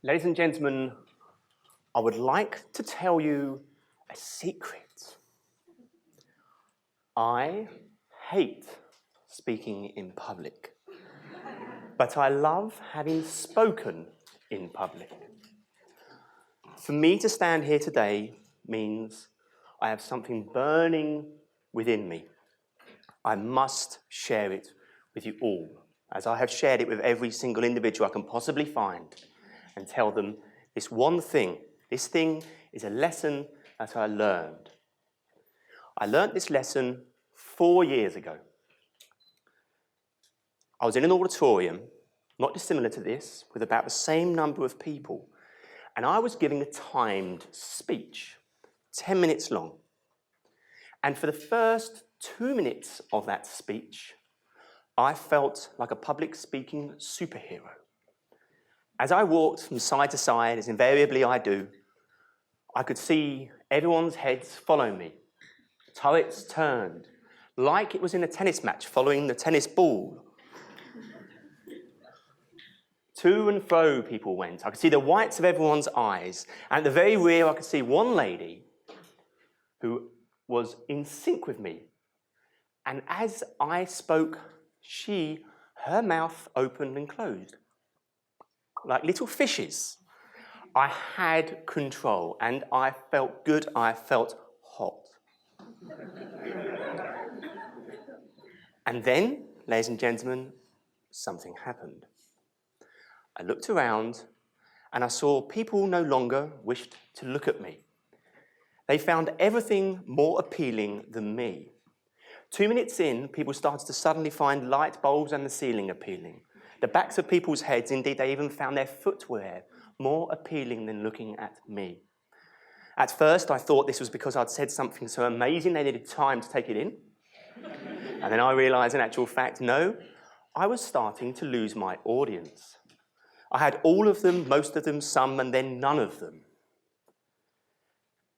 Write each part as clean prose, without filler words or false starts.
Ladies and gentlemen, I would like to tell you a secret. I hate speaking in public, but I love having spoken in public. For me to stand here today means I have something burning within me. I must share it with you all, as I have shared it with every single individual I can possibly find, and tell them this one thing. This thing is a lesson that I learned. I learned this lesson 4 years ago. I was in an auditorium, not dissimilar to this, with about the same number of people, and I was giving a timed speech, 10 minutes long. And for the first 2 minutes of that speech, I felt like a public speaking superhero. As I walked from side to side, as invariably I do, I could see everyone's heads follow me. Turrets turned, like it was in a tennis match following the tennis ball. To and fro people went. I could see the whites of everyone's eyes. And at the very rear, I could see one lady who was in sync with me. And as I spoke, her mouth opened and closed, like little fishes. I had control, and I felt good, I felt hot. And then, ladies and gentlemen, something happened. I looked around, and I saw people no longer wished to look at me. They found everything more appealing than me. 2 minutes in, people started to suddenly find light bulbs and the ceiling appealing. The backs of people's heads, indeed, they even found their footwear more appealing than looking at me. At first, I thought this was because I'd said something so amazing they needed time to take it in. And then I realised, in actual fact, no, I was starting to lose my audience. I had all of them, most of them, some, and then none of them.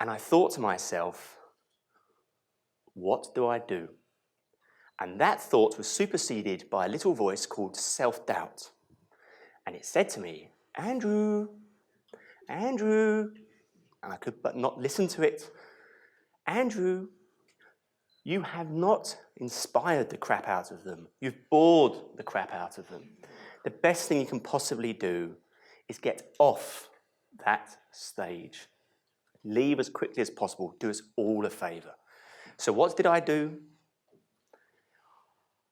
And I thought to myself, what do I do? And that thought was superseded by a little voice called self-doubt. And it said to me, Andrew, Andrew, and I could but not listen to it. Andrew, you have not inspired the crap out of them. You've bored the crap out of them. The best thing you can possibly do is get off that stage. Leave as quickly as possible. Do us all a favour. So what did I do?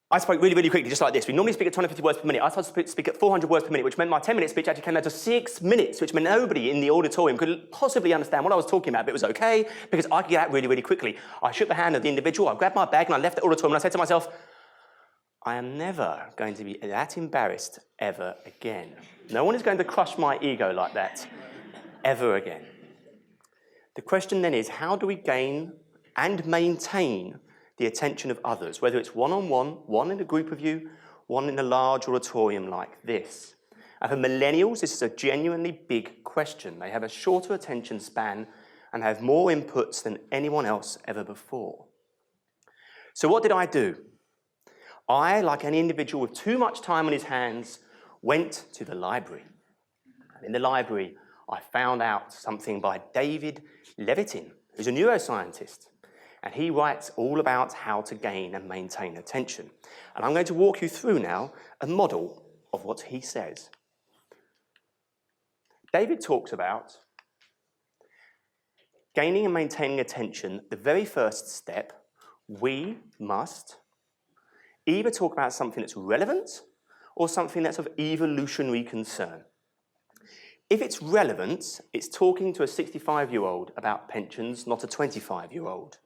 I spoke really, really quickly, just like this. We normally speak at 250 words per minute. I started to speak at 400 words per minute, which meant my 10-minute speech actually came down to 6 minutes, which meant nobody in the auditorium could possibly understand what I was talking about, but it was okay, because I could get out really, really quickly. I shook the hand of the individual, I grabbed my bag, and I left the auditorium, and I said to myself, I am never going to be that embarrassed ever again. No one is going to crush my ego like that ever again. The question then is, how do we gain and maintain the attention of others, whether it's one-on-one, one in a group of you, one in a large auditorium like this? And for millennials, this is a genuinely big question. They have a shorter attention span and have more inputs than anyone else ever before. So what did I do? I, like any individual with too much time on his hands, went to the library. And in the library, I found out something by David Levitin, who's a neuroscientist. And he writes all about how to gain and maintain attention. And I'm going to walk you through now a model of what he says. David talks about gaining and maintaining attention. The very first step, we must either talk about something that's relevant or something that's of evolutionary concern. If it's relevant, it's talking to a 65-year-old about pensions, not a 25-year-old.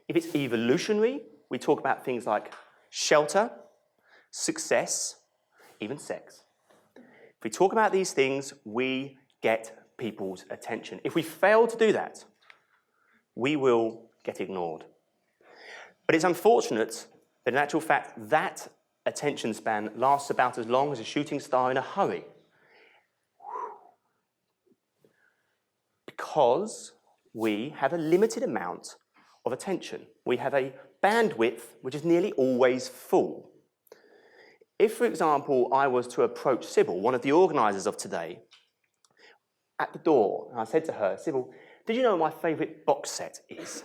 If it's evolutionary, we talk about things like shelter, success, even sex. If we talk about these things, we get people's attention. If we fail to do that, we will get ignored. But it's unfortunate that in actual fact, that attention span lasts about as long as a shooting star in a hurry. Because we have a limited amount of attention. We have a bandwidth which is nearly always full. If, for example, I was to approach Sybil, one of the organisers of today, at the door, and I said to her, Sybil, did you know what my favourite box set is?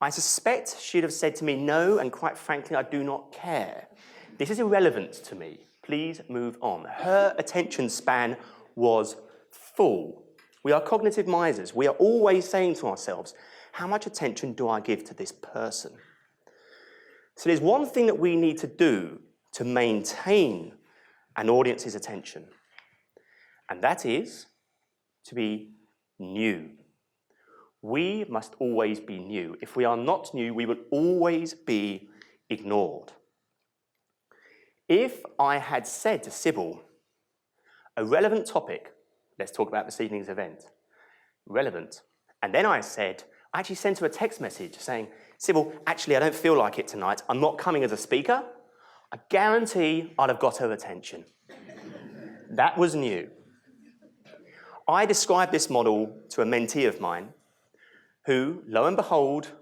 I suspect she'd have said to me, no, and quite frankly, I do not care. This is irrelevant to me. Please move on. Her attention span was full. We are cognitive misers. We are always saying to ourselves, how much attention do I give to this person? So there's one thing that we need to do to maintain an audience's attention, and that is to be new. We must always be new. If we are not new, we will always be ignored. If I had said to Sybil, a relevant topic, let's talk about this evening's event, relevant, and then I actually sent her a text message saying, Sybil, actually I don't feel like it tonight, I'm not coming as a speaker, I guarantee I'd have got her attention. That was new. I described this model to a mentee of mine who, lo and behold,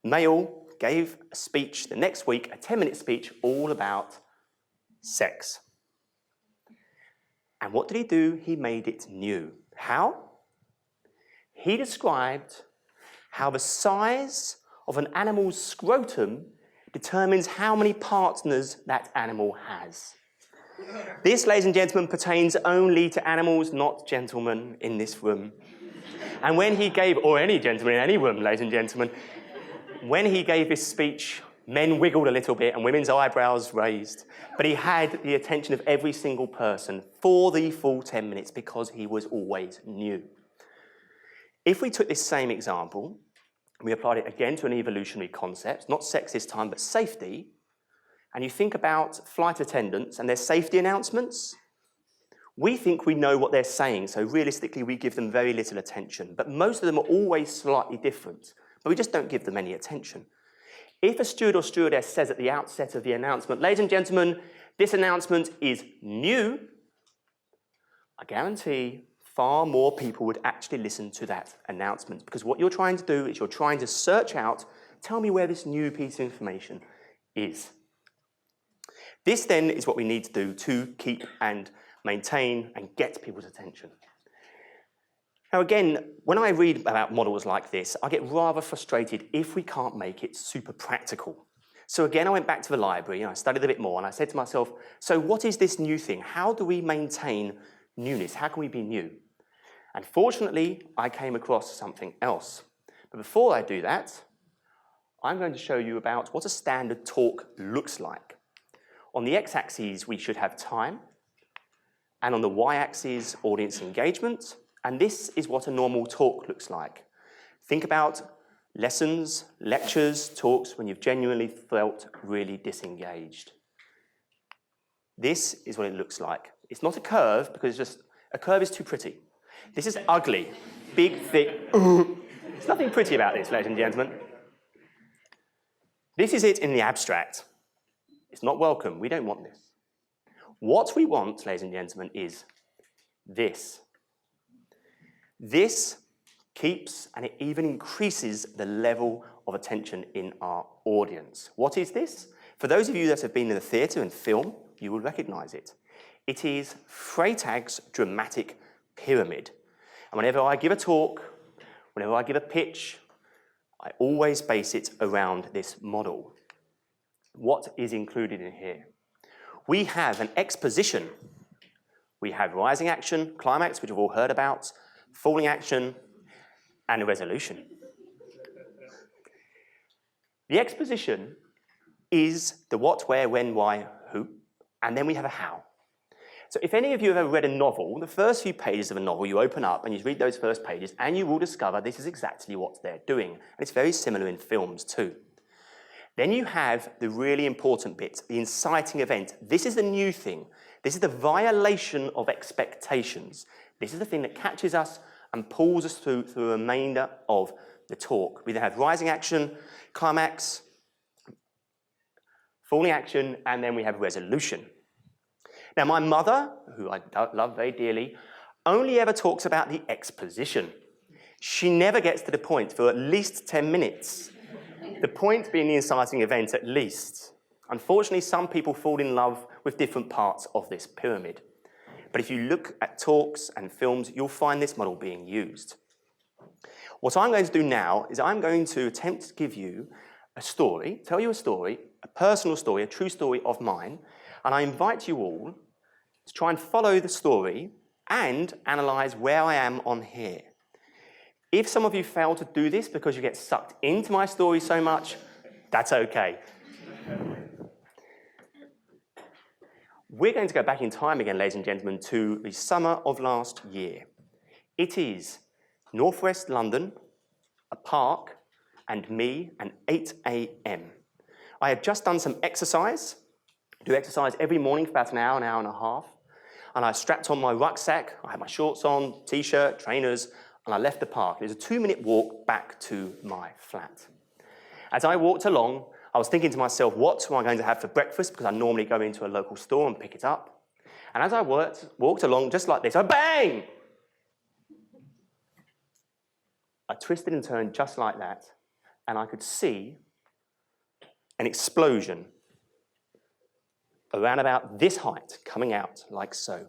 male, gave a speech the next week, a 10-minute speech all about sex. And what did he do? He made it new. How? He described how the size of an animal's scrotum determines how many partners that animal has. This, ladies and gentlemen, pertains only to animals, not gentlemen in this room. And when he gave, or any gentleman in any room, ladies and gentlemen, when he gave his speech, men wiggled a little bit and women's eyebrows raised. But he had the attention of every single person for the full 10 minutes because he was always new. If we took this same example, we applied it again to an evolutionary concept, not sex this time, but safety, and you think about flight attendants and their safety announcements, we think we know what they're saying, so realistically we give them very little attention, but most of them are always slightly different, but we just don't give them any attention. If a steward or stewardess says at the outset of the announcement, ladies and gentlemen, this announcement is new, I guarantee far more people would actually listen to that announcement, because what you're trying to do is you're trying to search out, tell me where this new piece of information is. This then is what we need to do to keep and maintain and get people's attention. Now again, when I read about models like this, I get rather frustrated if we can't make it super practical. So again, I went back to the library and I studied a bit more and I said to myself, so what is this new thing? How do we maintain newness? How can we be new? And fortunately, I came across something else. But before I do that, I'm going to show you about what a standard talk looks like. On the x-axis, we should have time, and on the y-axis, audience engagement, and this is what a normal talk looks like. Think about lessons, lectures, talks when you've genuinely felt really disengaged. This is what it looks like. It's not a curve, because a curve is too pretty. This is ugly, big, thick. There's nothing pretty about this, ladies and gentlemen. This is it in the abstract. It's not welcome. We don't want this. What we want, ladies and gentlemen, is this. This keeps and it even increases the level of attention in our audience. What is this? For those of you that have been in the theatre and film, you will recognize it. It is Freytag's dramatic pyramid. And whenever I give a talk, whenever I give a pitch, I always base it around this model. What is included in here? We have an exposition. We have rising action, climax, which we've all heard about, falling action, and a resolution. The exposition is the what, where, when, why, who, and then we have a how. So if any of you have ever read a novel, the first few pages of a novel you open up and you read those first pages and you will discover this is exactly what they're doing. And it's very similar in films too. Then you have the really important bit, the inciting event. This is the new thing. This is the violation of expectations. This is the thing that catches us and pulls us through the remainder of the talk. We then have rising action, climax, falling action, and then we have resolution. Now, my mother, who I love very dearly, only ever talks about the exposition. She never gets to the point for at least 10 minutes. The point being the inciting event at least. Unfortunately, some people fall in love with different parts of this pyramid. But if you look at talks and films, you'll find this model being used. What I'm going to do now is I'm going to attempt to give you a story, tell you a story, a personal story, a true story of mine, and I invite you all to try and follow the story and analyse where I am on here. If some of you fail to do this because you get sucked into my story so much, that's okay. We're going to go back in time again, ladies and gentlemen, to the summer of last year. It is northwest London, a park, and me, and 8 a.m. I had just done some exercise. I do exercise every morning for about an hour and a half. And I strapped on my rucksack. I had my shorts on, t-shirt, trainers, and I left the park. It was a 2-minute walk back to my flat. As I walked along, I was thinking to myself, what am I going to have for breakfast? Because I normally go into a local store and pick it up. And as I walked along just like this, bang! I twisted and turned just like that, and I could see an explosion around about this height coming out like so.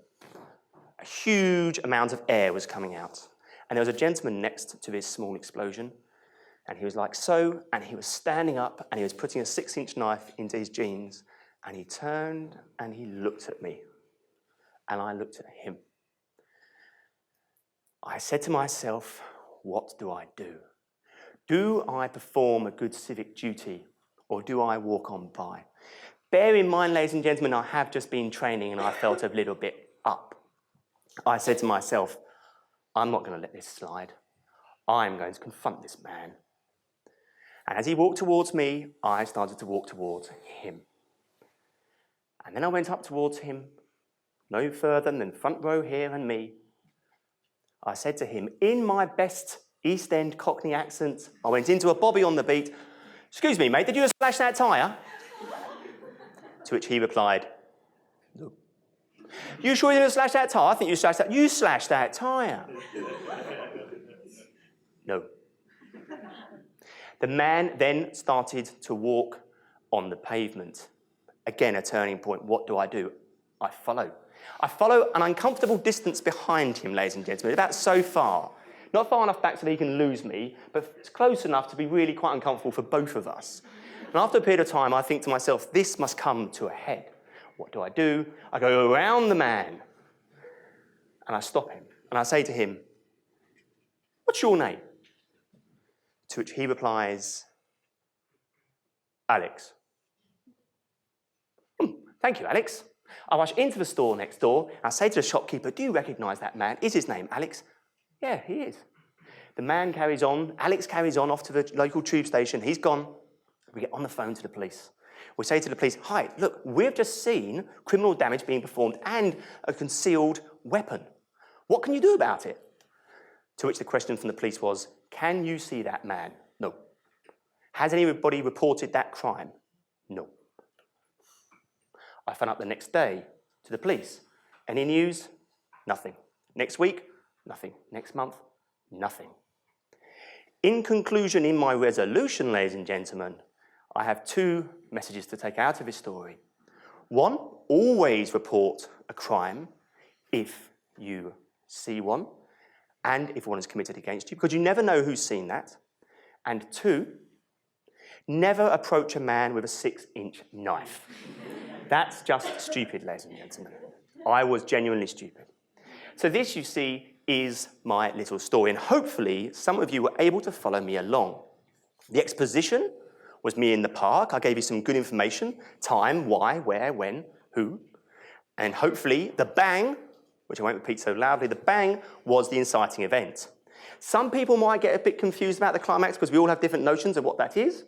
A huge amount of air was coming out. And there was a gentleman next to this small explosion, and he was like so, and he was standing up, and he was putting a 6-inch knife into his jeans, and he turned and he looked at me, and I looked at him. I said to myself, what do I do? Do I perform a good civic duty, or do I walk on by? Bear in mind, ladies and gentlemen, I have just been training and I felt a little bit up. I said to myself, I'm not going to let this slide. I'm going to confront this man. And as he walked towards me, I started to walk towards him. And then I went up towards him, no further than front row here and me. I said to him, in my best East End Cockney accent, I went into a bobby on the beat, excuse me, mate, did you just slash that tyre? To which he replied, no. You sure you didn't slash that tyre? I think you slashed that. You slashed that tyre. No. The man then started to walk on the pavement. Again, a turning point. What do? I follow. I follow an uncomfortable distance behind him, ladies and gentlemen, about so far. Not far enough back so that he can lose me, but it's close enough to be really quite uncomfortable for both of us. And after a period of time, I think to myself, this must come to a head. What do? I go around the man, and I stop him, and I say to him, what's your name? To which he replies, Alex. Thank you, Alex. I rush into the store next door, and I say to the shopkeeper, do you recognise that man? Is his name Alex? Yeah, he is. The man carries on, Alex carries on off to the local tube station. He's gone. We get on the phone to the police. We say to the police, hi, look, we've just seen criminal damage being performed and a concealed weapon. What can you do about it? To which the question from the police was, can you see that man? No. Has anybody reported that crime? No. I phone up the next day to the police. Any news? Nothing. Next week? Nothing. Next month? Nothing. In conclusion, in my resolution, ladies and gentlemen, I have 2 messages to take out of this story. 1, always report a crime if you see one and if one is committed against you, because you never know who's seen that. And 2, never approach a man with a 6-inch knife. That's just stupid, ladies and gentlemen. I was genuinely stupid. So this, you see, is my little story, and hopefully some of you were able to follow me along. The exposition was me in the park. I gave you some good information, time, why, where, when, who, and hopefully the bang, which I won't repeat so loudly, the bang was the inciting event. Some people might get a bit confused about the climax because we all have different notions of what that is,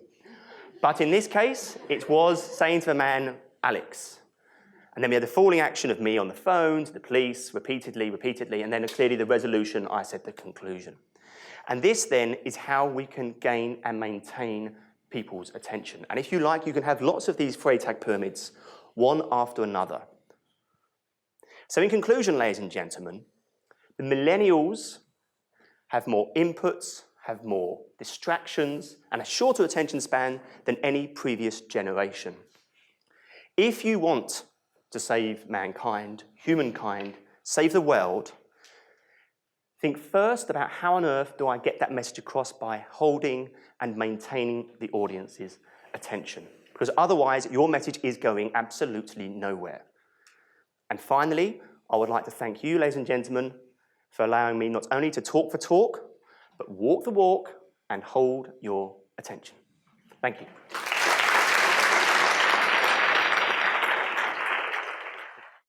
but in this case, it was saying to the man, Alex. And then we had the falling action of me on the phone to the police, repeatedly, and then clearly the resolution, I said the conclusion. And this then is how we can gain and maintain people's attention. And if you like, you can have lots of these Freytag pyramids, one after another. So in conclusion, ladies and gentlemen, the millennials have more inputs, have more distractions, and a shorter attention span than any previous generation. If you want to save mankind, humankind, save the world, think first about how on earth do I get that message across by holding and maintaining the audience's attention. Because otherwise, your message is going absolutely nowhere. And finally, I would like to thank you, ladies and gentlemen, for allowing me not only to talk for talk, but walk the walk and hold your attention. Thank you.